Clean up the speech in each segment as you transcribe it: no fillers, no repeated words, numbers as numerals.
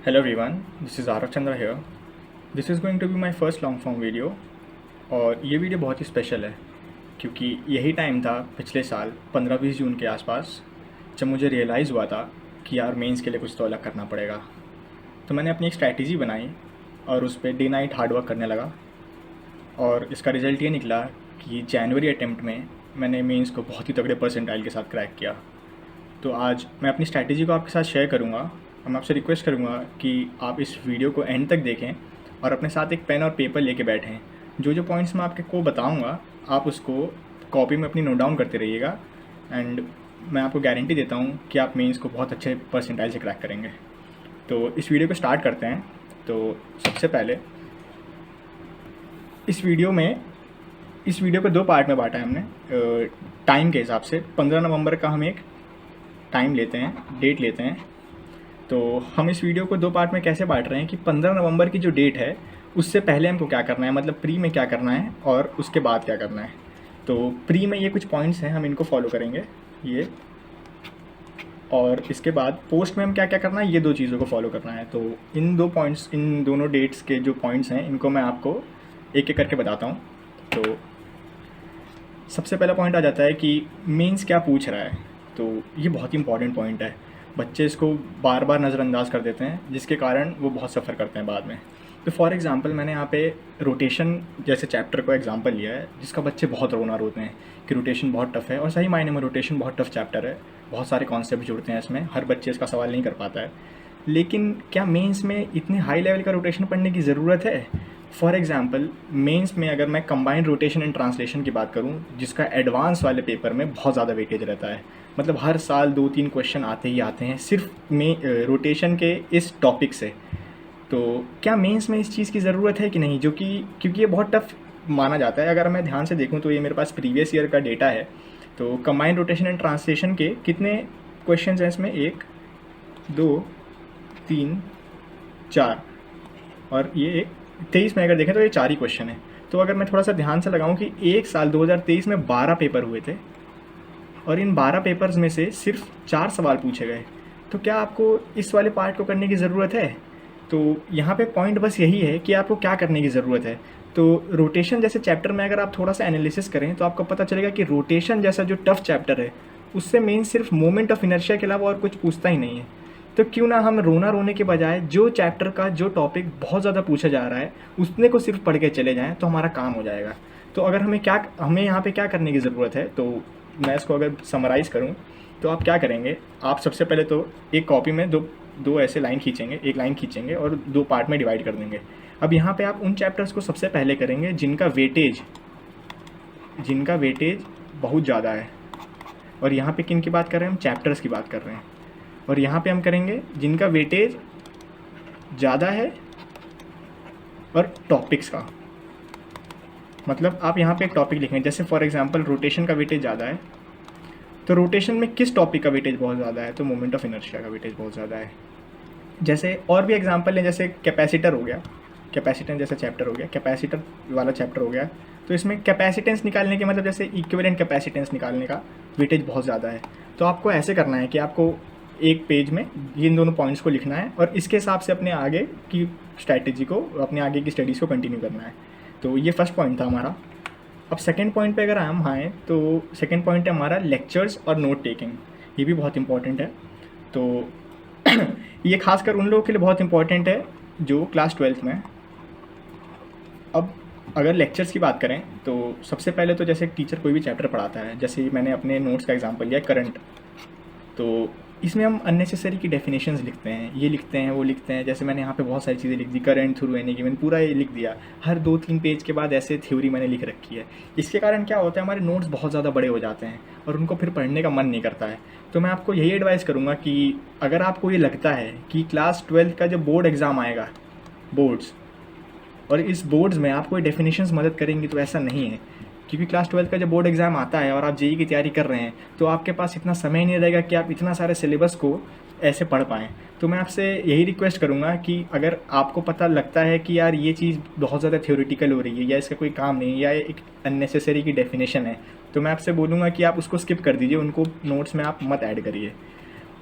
Hello everyone, this is Arav Chandra here. This is going to be my first long form video और ये video बहुत ही special है क्योंकि यही time था पिछले साल 15-20 जून के आसपास जब मुझे रियलाइज़ हुआ था कि यार मेंस के लिए कुछ तो अलग करना पड़ेगा। तो मैंने अपनी एक स्ट्रैटेजी बनाई और उस per day night hard work करने लगा और इसका रिज़ल्ट ये निकला कि जनवरी अटेम्प्ट में मैंने मेंस को बहुत ही तगड़े परसेंटाइल के साथ क्रैक किया। तो आज मैं अपनी स्ट्रैटेजी को आपके साथ शेयर करूँगा और मैं आपसे रिक्वेस्ट करूँगा कि आप इस वीडियो को एंड तक देखें और अपने साथ एक पेन और पेपर लेके बैठें। जो पॉइंट्स मैं आपको बताऊँगा आप उसको कॉपी में अपनी नोट डाउन करते रहिएगा एंड मैं आपको गारंटी देता हूँ कि आप मेंस को बहुत अच्छे परसेंटाइल से क्रैक करेंगे। तो इस वीडियो को स्टार्ट करते हैं। तो सबसे पहले इस वीडियो को दो पार्ट में बांटा है हमने टाइम के हिसाब से। 15 नवंबर का हम एक टाइम लेते हैं, डेट लेते हैं। तो हम इस वीडियो को दो पार्ट में कैसे बांट रहे हैं कि 15 नवंबर की जो डेट है उससे पहले हमको क्या करना है, मतलब प्री में क्या करना है और उसके बाद क्या करना है। तो प्री में ये कुछ पॉइंट्स हैं, हम इनको फॉलो करेंगे ये, और इसके बाद पोस्ट में हम क्या क्या करना है, ये दो चीज़ों को फॉलो करना है। तो इन दो पॉइंट्स, इन दोनों डेट्स के जो पॉइंट्स हैं इनको मैं आपको एक एक करके बताता हूँ। तो सबसे पहला पॉइंट आ जाता है कि मेंस क्या पूछ रहा है। तो ये बहुत ही इंपॉर्टेंट पॉइंट है। बच्चे इसको बार बार नज़रअंदाज कर देते हैं जिसके कारण वो बहुत सफ़र करते हैं बाद में। तो फॉर एग्ज़ाम्पल मैंने यहाँ पे रोटेशन जैसे चैप्टर को एग्जांपल लिया है जिसका बच्चे बहुत रोना रोते हैं कि रोटेशन बहुत टफ़ है, और सही मायने में रोटेशन बहुत टफ़ चैप्टर है। बहुत सारे कॉन्सेप्ट जुड़ते हैं इसमें, हर बच्चे इसका सवाल नहीं कर पाता है। लेकिन क्या मेंस में इतने हाई लेवल का रोटेशन पढ़ने की ज़रूरत है? फॉर एग्ज़ाम्पल मेंस में अगर मैं कंबाइंड रोटेशन एंड ट्रांसलेशन की बात करूं जिसका एडवांस वाले पेपर में बहुत ज़्यादा वेटेज रहता है, मतलब हर साल 2-3 क्वेश्चन आते ही आते हैं सिर्फ में रोटेशन के इस टॉपिक से। तो क्या मेंस में इस चीज़ की ज़रूरत है कि नहीं, जो कि क्योंकि ये बहुत टफ माना जाता है। अगर मैं ध्यान से देखूँ तो ये मेरे पास प्रीवियस ईयर का डेटा है। तो कंबाइंड रोटेशन एंड ट्रांसलेशन के कितने क्वेश्चन हैं इसमें, 1 2 3 4, और ये 23 में अगर देखें तो ये 4 ही क्वेश्चन है। तो अगर मैं थोड़ा सा ध्यान से लगाऊं कि एक साल 2023 में 12 पेपर हुए थे और इन 12 पेपर्स में से सिर्फ 4 सवाल पूछे गए, तो क्या आपको इस वाले पार्ट को करने की ज़रूरत है? तो यहाँ पे पॉइंट बस यही है कि आपको क्या करने की ज़रूरत है। तो रोटेशन जैसे चैप्टर में अगर आप थोड़ा सा एनालिसिस करें तो आपको पता चलेगा कि रोटेशन जैसा जो टफ चैप्टर है उससे मेन सिर्फ मोमेंट ऑफ इनर्शिया के अलावा और कुछ पूछता ही नहीं है। तो क्यों ना हम रोने के बजाय जो चैप्टर का जो टॉपिक बहुत ज़्यादा पूछा जा रहा है उसने को सिर्फ पढ़ के चले जाएं तो हमारा काम हो जाएगा। तो अगर हमें यहाँ पे क्या करने की ज़रूरत है, तो मैं इसको अगर समराइज़ करूँ तो आप क्या करेंगे, आप सबसे पहले तो एक कॉपी में दो ऐसे लाइन खींचेंगे, एक लाइन खींचेंगे और दो पार्ट में डिवाइड कर देंगे। अब यहाँ पे आप उन चैप्टर्स को सबसे पहले करेंगे जिनका वेटेज बहुत ज़्यादा है, और यहाँ पे किन की बात कर रहे हैं, हम चैप्टर्स की बात कर रहे हैं। और यहाँ पे हम करेंगे जिनका वेटेज ज़्यादा है और टॉपिक्स का, मतलब आप यहाँ पे एक टॉपिक लिखेंगे। जैसे फॉर एग्जांपल रोटेशन का वेटेज ज़्यादा है, तो रोटेशन में किस टॉपिक का वेटेज बहुत ज़्यादा है, तो मोमेंट ऑफ इनर्शिया का वेटेज बहुत ज़्यादा है। जैसे और भी एग्जांपल है, जैसे कैपेसिटर हो गया, कैपेसिटेंस जैसा चैप्टर हो गया, कैपेसिटर वाला चैप्टर हो गया, तो इसमें कैपेसिटेंस निकालने के मतलब जैसे इक्विवेलेंट कैपेसिटेंस निकालने का वेटेज बहुत ज़्यादा है। तो आपको ऐसे करना है कि आपको एक पेज में इन दोनों पॉइंट्स को लिखना है और इसके हिसाब से अपने आगे की स्ट्रैटेजी को, अपने आगे की स्टडीज़ को कंटिन्यू करना है। तो ये फर्स्ट पॉइंट था हमारा। अब सेकंड पॉइंट पे अगर हम आएँ तो सेकंड पॉइंट है हमारा लेक्चर्स और नोट टेकिंग। ये भी बहुत इंपॉर्टेंट है। तो ये खासकर उन लोगों के लिए बहुत इंपॉर्टेंट है जो क्लास 12th में। अब अगर लेक्चर्स की बात करें तो सबसे पहले तो जैसे टीचर कोई भी चैप्टर पढ़ाता है, जैसे मैंने अपने नोट्स का एग्जांपल लिया करंट, तो इसमें हम अननेसेसरी की डेफिनेशंस लिखते हैं, ये लिखते हैं वो लिखते हैं। जैसे मैंने यहाँ पे बहुत सारी चीज़ें लिख दी, करंट थ्रू एनी गिवन, पूरा ये लिख दिया। हर 2-3 पेज के बाद ऐसे थ्योरी मैंने लिख रखी है। इसके कारण क्या होता है, हमारे नोट्स बहुत ज़्यादा बड़े हो जाते हैं और उनको फिर पढ़ने का मन नहीं करता है। तो मैं आपको यही एडवाइस करूँगा कि अगर आपको ये लगता है कि क्लास 12 का जब बोर्ड एग्ज़ाम आएगा, बोर्ड्स, और इस बोर्ड्स में आपको ये डेफिनेशंस मदद करेंगी, तो ऐसा नहीं है। क्योंकि क्लास 12 का जब बोर्ड एग्ज़ाम आता है और आप जेईई की तैयारी कर रहे हैं तो आपके पास इतना समय नहीं रहेगा कि आप इतना सारे सिलेबस को ऐसे पढ़ पाएँ। तो मैं आपसे यही रिक्वेस्ट करूँगा कि अगर आपको पता लगता है कि यार ये चीज़ बहुत ज़्यादा थ्योरेटिकल हो रही है या इसका कोई काम नहीं है या एक अननेसेसरी की डेफिनेशन है, तो मैं आपसे बोलूँगा कि आप उसको स्किप कर दीजिए, उनको नोट्स में आप मत ऐड करिए।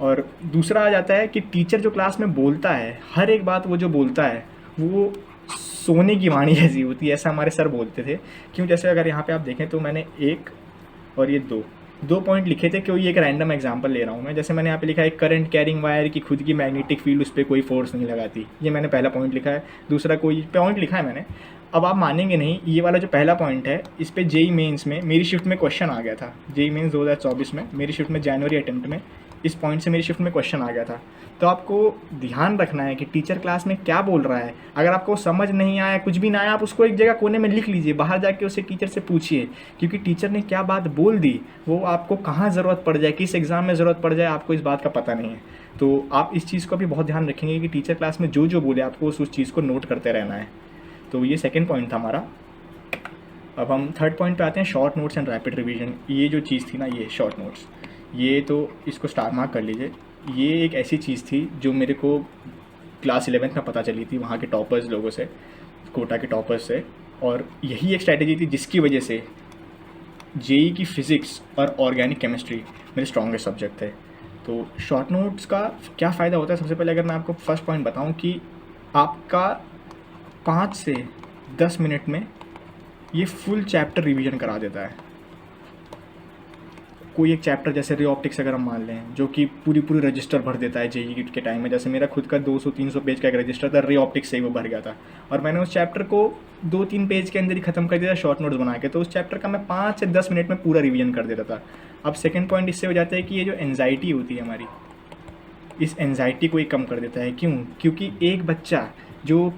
और दूसरा आ जाता है कि टीचर जो क्लास में बोलता है, हर एक बात वो जो बोलता है वो सोने की वाणी जैसी होती है, ऐसा हमारे सर बोलते थे। क्यों? जैसे अगर यहाँ पे आप देखें तो मैंने एक और ये दो पॉइंट लिखे थे, कोई एक रैंडम एग्जांपल ले रहा हूँ मैं। जैसे मैंने यहाँ पे लिखा है करंट कैरिंग वायर की खुद की मैग्नेटिक फील्ड उस पर कोई फोर्स नहीं लगाती, ये मैंने पहला पॉइंट लिखा है। दूसरा कोई पॉइंट लिखा है मैंने, अब आप मानेंगे नहीं, ये वाला जो पहला पॉइंट है इस पर जेई मेंस में मेरी शिफ्ट में क्वेश्चन आ गया था। जेई मेंस 2024 में मेरी शिफ्ट में जनवरी अटेम्प्ट में इस पॉइंट से मेरी शिफ्ट में क्वेश्चन आ गया था। तो आपको ध्यान रखना है कि टीचर क्लास में क्या बोल रहा है। अगर आपको समझ नहीं आया, कुछ भी ना आया, आप उसको एक जगह कोने में लिख लीजिए, बाहर जाके उससे टीचर से पूछिए, क्योंकि टीचर ने क्या बात बोल दी वो आपको कहाँ ज़रूरत पड़ जाए, किस एग्ज़ाम में ज़रूरत पड़ जाए, आपको इस बात का पता नहीं है। तो आप इस चीज़ को भी बहुत ध्यान रखेंगे कि टीचर क्लास में जो जो बोले आपको उस चीज़ को नोट करते रहना है। तो ये सेकेंड पॉइंट था हमारा। अब हम थर्ड पॉइंट पे आते हैं, short notes and rapid revision. ये जो चीज़ थी ना, ये शॉर्ट नोट्स, ये तो इसको स्टार मार्क कर लीजिए। ये एक ऐसी चीज़ थी जो मेरे को क्लास 11th में पता चली थी वहाँ के टॉपर्स लोगों से, कोटा के टॉपर्स से, और यही एक स्ट्रैटेजी थी जिसकी वजह से जेई की फ़िज़िक्स और ऑर्गेनिक केमिस्ट्री मेरे स्ट्रॉन्गेस्ट सब्जेक्ट थे। तो शॉर्ट नोट्स का क्या फ़ायदा होता है? सबसे पहले अगर मैं आपको फर्स्ट पॉइंट बताऊँ कि आपका 5 से 10 मिनट में ये फुल चैप्टर रिवीजन करा देता है। कोई एक चैप्टर जैसे रे ऑप्टिक्स अगर हम मान लें, जो कि पूरी रजिस्टर भर देता है जेईई के टाइम में, जैसे मेरा खुद का 200-300 पेज का एक रजिस्टर था, रे ऑप्टिक्स से ही वो भर गया था, और मैंने उस चैप्टर को 2-3 पेज के अंदर ही ख़त्म कर दिया शॉर्ट नोट्स बना के। तो उस चैप्टर का मैं 5 से 10 मिनट में पूरा रिवीजन कर देता था। अब सेकेंड पॉइंट इससे हो जाता है कि ये जो एनजाइटी होती है हमारी, इस एनजाइटी को ये कम कर देता है। क्यों? क्योंकि एक बच्चा जो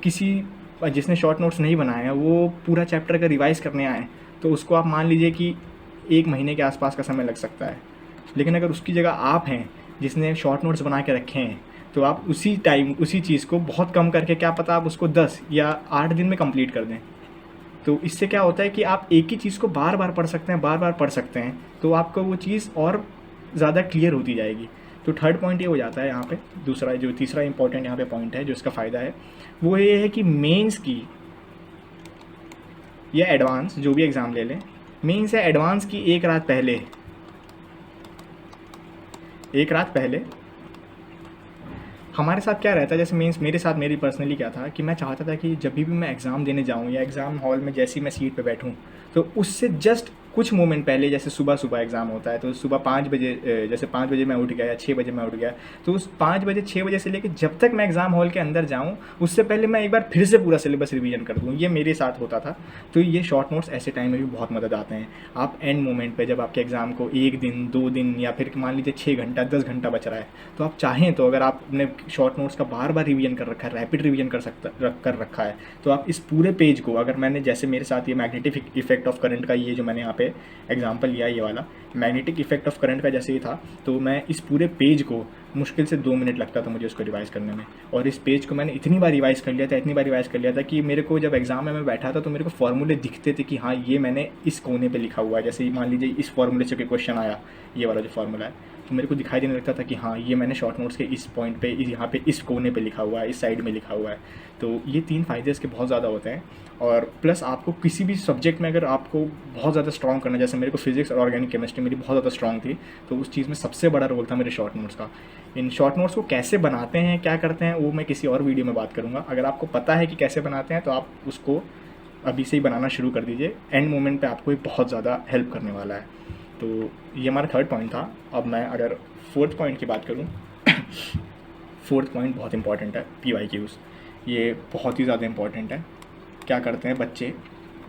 जिसने शॉर्ट नोट्स नहीं बनाया है वो पूरा चैप्टर अगर रिवाइज़ करने आए तो उसको आप मान लीजिए कि 1 महीने के आसपास का समय लग सकता है। लेकिन अगर उसकी जगह आप हैं जिसने शॉर्ट नोट्स बना के रखे हैं, तो आप उसी टाइम उसी चीज़ को बहुत कम करके, क्या पता आप उसको 10 या 8 दिन में कंप्लीट कर दें। तो इससे क्या होता है कि आप एक ही चीज़ को बार बार पढ़ सकते हैं, बार बार पढ़ सकते हैं, तो आपको वो चीज़ और ज़्यादा क्लियर होती जाएगी। तो थर्ड पॉइंट ये हो जाता है यहाँ पे। दूसरा जो तीसरा इंपॉर्टेंट यहाँ पे पॉइंट है जो इसका फ़ायदा है वो ये है कि मेंस की या एडवांस जो भी एग्ज़ाम ले लें, मेंस या एडवांस की एक रात पहले हमारे साथ क्या रहता है, जैसे मेंस मेरे साथ मेरी पर्सनली क्या था कि मैं चाहता था कि जब भी मैं एग्ज़ाम देने जाऊँ या एग्ज़ाम हॉल में जैसे ही मैं सीट पे बैठूँ तो उससे जस्ट कुछ मोमेंट पहले, जैसे सुबह एग्ज़ाम होता है तो सुबह 5 बजे, जैसे 5 बजे मैं उठ गया या 6 बजे मैं उठ गया, तो उस 5 बजे 6 बजे से लेकर जब तक मैं एग्ज़ाम हॉल के अंदर जाऊँ उससे पहले मैं एक बार फिर से पूरा सिलेबस रिवीजन कर दूँ। ये मेरे साथ होता था। तो ये शॉर्ट नोट्स ऐसे टाइम में भी बहुत मदद आते हैं। आप एंड मोमेंट पे जब आपके एग्ज़ाम को 1 दिन 2 दिन या फिर मान लीजिए 6 घंटा 10 घंटा बच रहा है, तो आप चाहें तो अगर आपने शॉर्ट नोट्स का बार बार रिवीजन कर रखा है, रैपिड रिवीजन कर रखा है, तो आप इस पूरे पेज को, अगर मैंने जैसे मेरे साथ ये मैग्नेटिक इफेक्ट ऑफ करंट का ये जो मैंने यहाँ पे एग्जांपल लिया, ये वाला मैग्नेटिक इफेक्ट ऑफ करंट का जैसे ही था, तो मैं इस पूरे पेज को मुश्किल से 2 मिनट लगता था मुझे उसको रिवाइज़ करने में, और इस पेज को मैंने इतनी बार रिवाइज़ कर लिया था कि मेरे को जब एग्ज़ाम में मैं बैठा था तो मेरे को फॉर्मूले दिखते थे कि हाँ ये मैंने इस कोने पे लिखा हुआ है। जैसे मान लीजिए इस फॉर्मूले से कोई क्वेश्चन आया, ये वाला जो फॉर्मूला है, तो मेरे को दिखाई देने लगता था कि हाँ ये मैंने शॉर्ट नोट्स के इस पॉइंट पे, यहाँ पे इस कोने पे लिखा हुआ है, इस साइड में लिखा हुआ है। तो ये 3 फ़ायदे इसके बहुत ज़्यादा होते हैं। और प्लस आपको किसी भी सब्जेक्ट में अगर आपको बहुत ज़्यादा स्ट्रॉन्ग करना, जैसे मेरे को फिजिक्स और ऑर्गेनिक केमिस्ट्री मेरी बहुत ज़्यादा स्ट्रॉन्ग थी, तो उस चीज़ में सबसे बड़ा रोल था मेरे शॉर्ट नोट्स का। इन शॉर्ट नोट्स को कैसे बनाते हैं, क्या करते हैं, वो मैं किसी और वीडियो में बात करूँगा। अगर आपको पता है कि कैसे बनाते हैं तो आप उसको अभी से ही बनाना शुरू कर दीजिए, एंड मोमेंट पे आपको ये बहुत ज़्यादा हेल्प करने वाला है। तो ये हमारा थर्ड पॉइंट था। अब मैं अगर फोर्थ पॉइंट की बात करूँ फोर्थ पॉइंट बहुत इंपॉर्टेंट है, PYQs। ये बहुत ही ज़्यादा इंपॉर्टेंट है। क्या करते हैं बच्चे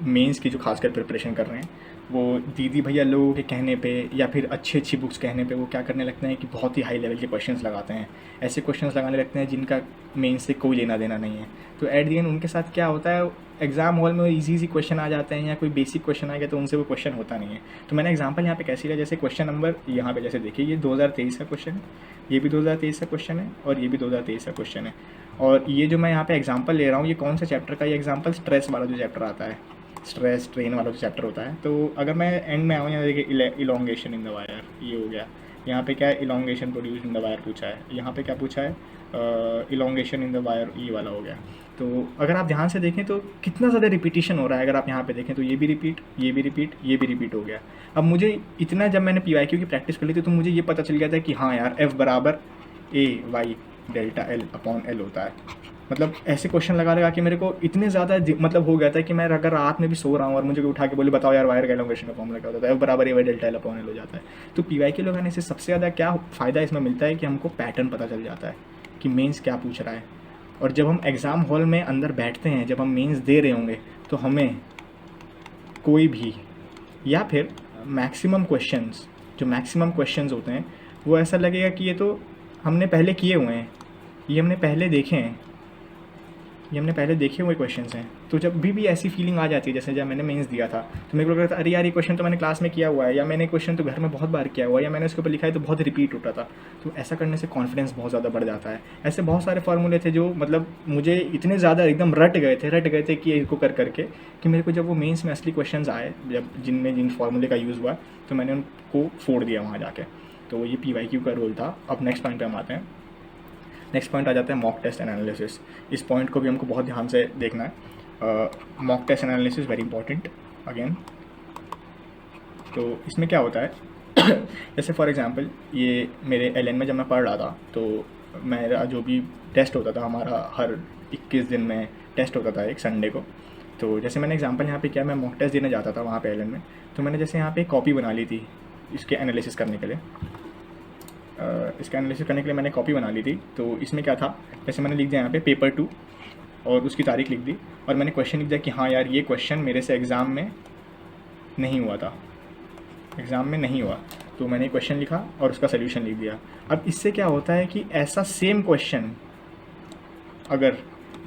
मेंस की जो खासकर प्रिपरेशन कर रहे हैं, वो दीदी भैया लोगों के कहने पे या फिर अच्छी बुक्स कहने पे वो क्या करने लगते हैं कि बहुत ही हाई लेवल के क्वेश्चंस लगाते हैं। ऐसे क्वेश्चंस लगाने लगते हैं जिनका मेंस से कोई लेना देना नहीं है। तो एट दी एंड उनके साथ क्या होता है, एग्जाम हॉल में इजी क्वेश्चन आ जाते हैं या कोई बेसिक क्वेश्चन आ गया तो उनसे वो क्वेश्चन होता नहीं है। तो मैंने एग्जाम्पल यहाँ पे कैसे लिया, जैसे क्वेश्चन नंबर यहाँ पे जैसे देखिए, ये 2023 का क्वेश्चन है, ये भी 2023 का क्वेश्चन है और ये भी 2023 का क्वेश्चन है। और ये जो मैं यहाँ पे एग्जाम्पल ले रहा हूँ, ये कौन सा चैप्टर का ये एग्जाम्पल, स्ट्रेस वाला जो चैप्टर आता है, स्ट्रेन वाला जो चैप्टर होता है। तो अगर मैं एंड में आऊँ, यहाँ देखिए इलोंगेशन इन द वायर, ये हो गया, यहाँ पे क्या है, elongation produce in the wire पूछा है, यहाँ पे क्या पूछा है, इलोंगेशन इन द वायर, ये वाला हो गया। तो अगर आप ध्यान से देखें तो कितना ज़्यादा रिपीटिशन हो रहा है, अगर आप यहाँ पे देखें तो ये भी रिपीट, ये भी रिपीट, ये भी रिपीट हो गया। अब मुझे इतना, जब मैंने PYQ की प्रैक्टिस कर ली थी तो मुझे ये पता चल गया था कि हाँ यार, F बराबर AY delta L upon L होता है। मतलब ऐसे क्वेश्चन लगा लगा कि मेरे को इतने ज़्यादा मतलब हो गया था कि मैं अगर रात में भी सो रहा हूँ और मुझे कोई उठा के बोले बताओ यार वायर का एलोंगेशन का फॉर्मूला क्या होता है, F बराबर AY delta L upon L हो जाता है। तो PYQ लगाने से सबसे ज़्यादा क्या फ़ायदा इसमें मिलता है कि हमको पैटर्न पता चल जाता है कि मेंस क्या पूछ रहा है। और जब हम एग्ज़ाम हॉल में अंदर बैठते हैं, जब हम मेंस दे रहे होंगे, तो हमें कोई भी या फिर मैक्सिमम क्वेश्चंस, जो मैक्सिमम क्वेश्चंस होते हैं वो ऐसा लगेगा कि ये तो हमने पहले किए हुए हैं, ये हमने पहले देखे हैं, ये हमने पहले देखे हुए क्वेश्चंस हैं। तो जब भी ऐसी फीलिंग आ जाती है, जैसे जब मैंने मेंस दिया था तो मेरे को लगता था अरे यार ये क्वेश्चन तो मैंने क्लास में किया हुआ है, या मैंने क्वेश्चन तो घर में बहुत बार किया हुआ है, या मैंने उसके ऊपर लिखा है तो बहुत रिपीट होता था। तो ऐसा करने से कॉन्फिडेंस बहुत ज़्यादा बढ़ जाता है। ऐसे बहुत सारे फार्मूले थे जो मतलब मुझे इतने ज़्यादा एकदम रट गए थे कि इसको कर करके कि मेरे को जब वो मेंस में असली क्वेश्चन आए, जब जिन फार्मूले का यूज़ हुआ, तो मैंने उनको फोड़ दिया वहाँ जाके। तो ये PYQ का रोल था। अब नेक्स्ट पॉइंट पे हम आते हैं। नेक्स्ट पॉइंट आ जाता है मॉक टेस्ट एनालिसिस। इस पॉइंट को भी हमको बहुत ध्यान से देखना है। Mock test analysis very important again. तो इसमें क्या होता है जैसे फॉर एग्जांपल ये मेरे LN में जब मैं पढ़ रहा था तो मेरा जो भी टेस्ट होता था, हमारा हर 21 दिन में टेस्ट होता था एक संडे को। तो जैसे मैंने एग्जांपल यहाँ पे किया, मैं मॉक टेस्ट देने जाता था वहाँ पे LN में। तो मैंने जैसे यहाँ पे कॉपी बना ली थी इसके एनालिसिस करने के लिए, इसका एनालिसिस करने के लिए मैंने कॉपी बना ली थी। तो इसमें क्या था, जैसे मैंने लिख दिया यहाँ पे पेपर 2 और उसकी तारीख लिख दी, और मैंने क्वेश्चन लिख दिया कि हाँ यार ये क्वेश्चन मेरे से एग्ज़ाम में नहीं हुआ था, एग्ज़ाम में नहीं हुआ। तो मैंने क्वेश्चन लिखा और उसका सोल्यूशन लिख दिया। अब इससे क्या होता है कि ऐसा सेम क्वेश्चन अगर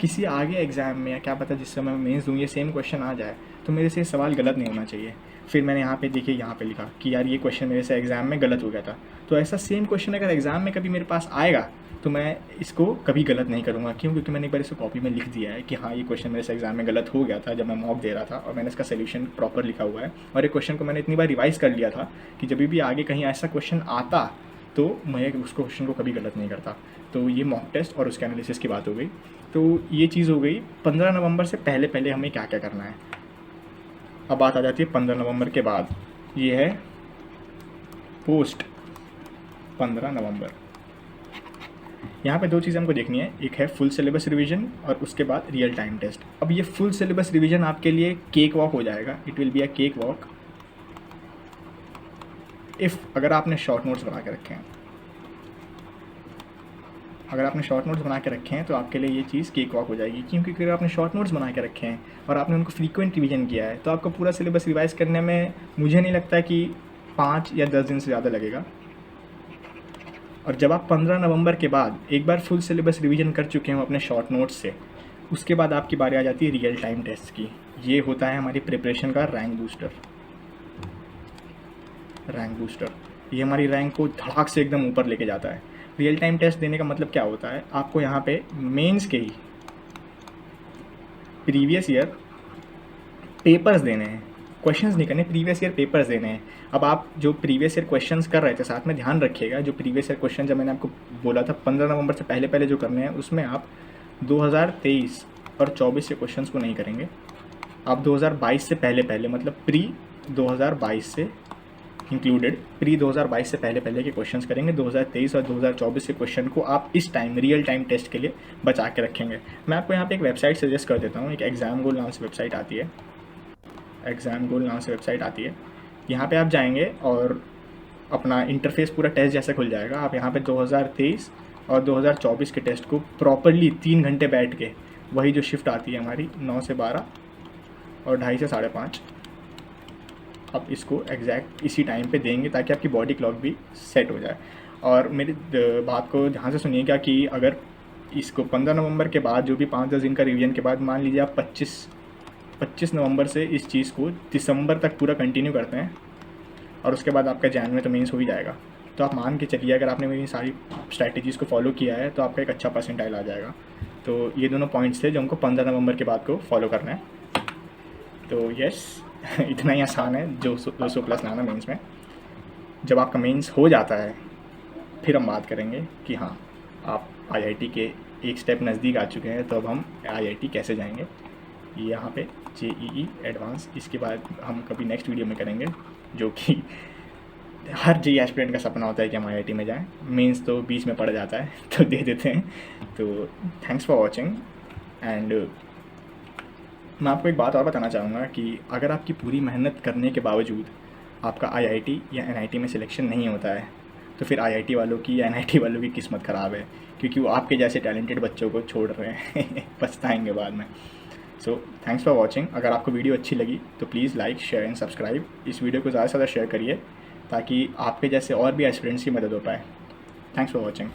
किसी आगे एग्ज़ाम में, या क्या पता जिस समय मैं मेंस दूँ, ये सेम क्वेश्चन आ जाए, तो मेरे से सवाल गलत नहीं होना चाहिए। फिर मैंने यहाँ पे देखिए, यहाँ पे लिखा कि यार ये क्वेश्चन मेरे से एग्ज़ाम में गलत हो गया था। तो ऐसा सेम क्वेश्चन अगर एग्ज़ाम में कभी मेरे पास आएगा तो मैं इसको कभी गलत नहीं करूँगा। क्यों? क्योंकि मैंने एक बार इसको कॉपी में लिख दिया है कि हाँ ये क्वेश्चन मेरे से एग्ज़ाम में गलत हो गया था जब मैं मॉक दे रहा था, और मैंने इसका सोल्यूशन प्रॉपर लिखा हुआ है। और एक क्वेश्चन को मैंने इतनी बार रिवाइज़ कर लिया था कि जब भी आगे कहीं ऐसा क्वेश्चन आता तो मैं उस क्वेश्चन को कभी गलत नहीं करता। तो ये मॉक टेस्ट और उसके एनालिसिस की बात हो गई। तो ये चीज़ हो गई 15 नवंबर से पहले पहले हमें क्या क्या करना है। अब बात आ जाती है 15 नवंबर के बाद। ये है पोस्ट 15 नवंबर। यहाँ पे दो चीज़ें हमको देखनी है, एक है फुल सिलेबस रिवीजन और उसके बाद रियल टाइम टेस्ट। अब ये फुल सिलेबस रिवीजन आपके लिए केक वॉक हो जाएगा, it will be a cake walk if अगर आपने शॉर्ट नोट्स बना के रखे हैं। अगर आपने शॉर्ट नोट्स बना के रखे हैं तो आपके लिए ये चीज़ केक वॉक हो जाएगी। क्योंकि अगर आपने शॉर्ट नोट्स बना के रखे हैं और आपने उनको फ्रीक्वेंट रिवीजन किया है तो आपका पूरा सिलेबस रिवाइज करने में मुझे नहीं लगता कि 5 या 10 दिन से ज़्यादा लगेगा। और जब आप 15 नवंबर के बाद एक बार फुल सिलेबस रिवीजन कर चुके हैं अपने शॉर्ट नोट्स से, उसके बाद आपकी बारी आ जाती है रियल टाइम टेस्ट की। ये होता है हमारी प्रिपरेशन का रैंक बूस्टर। रैंक बूस्टर ये हमारी रैंक को धड़ाक से एकदम ऊपर लेके जाता है। रियल टाइम टेस्ट देने का मतलब क्या होता है, आपको यहाँ पे मेंस के ही प्रीवियस ईयर पेपर्स देने हैं, क्वेश्चंस नहीं करने, प्रीवियस ईयर पेपर्स देने हैं। अब आप जो प्रीवियस ईयर क्वेश्चंस कर रहे थे, साथ में ध्यान रखिएगा जो प्रीवियस ईयर क्वेश्चन जब मैंने आपको बोला था 15 नवंबर से पहले पहले जो करने हैं, उसमें आप 2023 और 24 के क्वेश्चंस को नहीं करेंगे। आप 2022 से पहले पहले, मतलब प्री 2022 से इंक्लूडेड, प्री 2022 से पहले पहले के क्वेश्चंस करेंगे। 2023 और 2024 के क्वेश्चन को आप इस टाइम रियल टाइम टेस्ट के लिए बचा के रखेंगे। मैं आपको यहाँ पे एक वेबसाइट सजेस्ट कर देता हूँ, एक एग्ज़ाम गोल नाम से वेबसाइट आती है। एग्ज़ाम गोल नाम से वेबसाइट आती है, यहाँ पे आप जाएंगे और अपना इंटरफेस पूरा टेस्ट जैसा खुल जाएगा। आप यहाँ पे 2023 और 2024 के टेस्ट को प्रॉपरली 3 घंटे बैठ के, वही जो शिफ्ट आती है हमारी 9 से 12 और 2:30 से 5:30, आप इसको एग्जैक्ट इसी टाइम पे देंगे ताकि आपकी बॉडी क्लॉक भी सेट हो जाए। और मेरी बात को ध्यान से सुनिएगा कि अगर इसको 15 नवंबर के बाद जो भी 5-10 दिन का रिवीजन के बाद, मान लीजिए आप 25 नवंबर से इस चीज़ को दिसंबर तक पूरा कंटिन्यू करते हैं और उसके बाद आपका जैन में तो मेंस हो ही जाएगा, तो आप मान के चलिए अगर आपने मेरी सारी स्ट्रैटेजीज़ को फॉलो किया है तो आपका एक अच्छा परसेंटाइल आ जाएगा। तो ये दोनों पॉइंट्स थे जो हमको 15 नवंबर के बाद को फॉलो करना है। तो यस इतना ही आसान है जो 200 प्लस लाना मेंस में। जब आपका मेंस हो जाता है फिर हम बात करेंगे कि हाँ आप IIT के एक स्टेप नज़दीक आ चुके हैं, तो अब हम IIT कैसे जाएंगे यहाँ पे JEE एडवांस। इसके बाद हम कभी नेक्स्ट वीडियो में करेंगे, जो कि हर JEE एस्पिरेंट का सपना होता है कि हम IIT में जाएं। मीन्स तो बीच में पड़ जाता है तो दे देते हैं। तो थैंक्स फॉर वॉचिंग। एंड मैं आपको एक बात और बताना चाहूँगा कि अगर आपकी पूरी मेहनत करने के बावजूद आपका IIT या NIT में सिलेक्शन नहीं होता है, तो फिर IIT वालों की या NIT वालों की किस्मत ख़राब है, क्योंकि वो आपके जैसे टैलेंटेड बच्चों को छोड़ रहे हैं पछताएंगे बाद में। So thanks for watching. अगर आपको वीडियो अच्छी लगी तो please like, share and subscribe. इस वीडियो को ज़्यादा से ज़्यादा शेयर करिए ताकि आपके जैसे और भी एस्पिरेंट्स की मदद हो पाए। Thanks for watching.